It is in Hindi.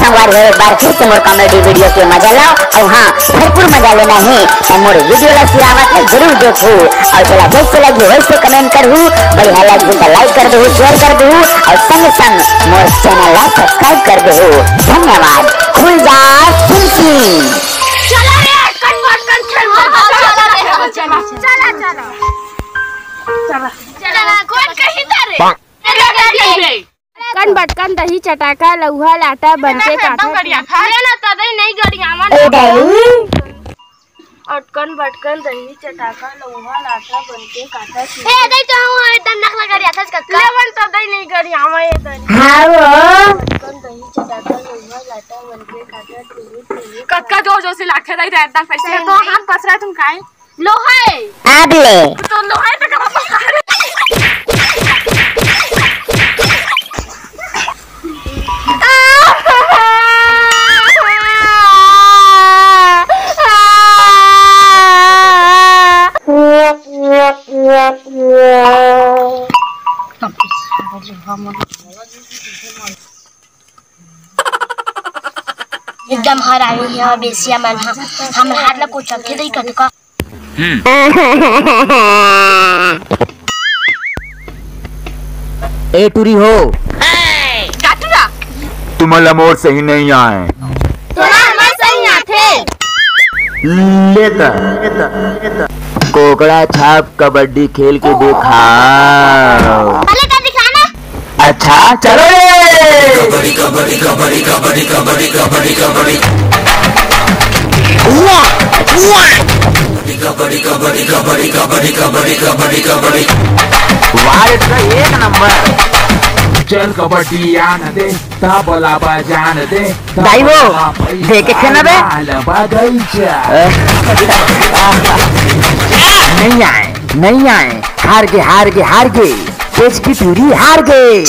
संगवारी एक बार फिर से मोर कॉमेडी वीडियो के मजा लो और हाँ भरपूर मजा लेना है तो मोर वीडियो ला सिरावत है जरूर देखो और चला जैसे लगी वैसे कमेंट करहु बढ़िया लगी तो लाइक कर दो शेयर कर दो और संग संग मोर चैनल ला सब्सक्राइब कर दो। धन्यवाद। खुल जा सुनसी चला रे कट चला कौन कहीं तारे कन बटकन दही चटाका लौहा लाटा बनके काटा ना तदई नहीं गड़िया अटकन बटकन दही चटाका लौहा लाटा बनके काटा ए दई तो हूं एकदम नखला गड़िया था कक्का लेवन तदई नहीं गड़िया मैं ये दई हां अटकन दही चटाका लौहा लाटा बनके काटा कक्का जो से लाखे दई एकदम पैसे तो हम पसरा तुम काहे लोहा है आबले तो लोहा है तो कब एकदम हरानी है बेसिया मन हम हाथ ला कुछ के दई कटका ए टूरी हो काटूरा तुम्हारा मोर सही नहीं आए तोरा हमर सही आथे लेता कोकड़ा छाप कबड्डी खेल के देखा पहले का दिखाना। अच्छा चलो कबड्डी कबड्डी कबड्डी कबड्डी कबड्डी कबड्डी कबड्डी कबड्डी कबड्डी कबड्डी कबड्डी कबड्डी कबड्डी कबड्डी वाह इसका एक नंबर। चल कबड्डी आने दे तबला बजाने दे भाई वो देखे थे ना बे नहीं आए हार गए देश की टूरी हार गए।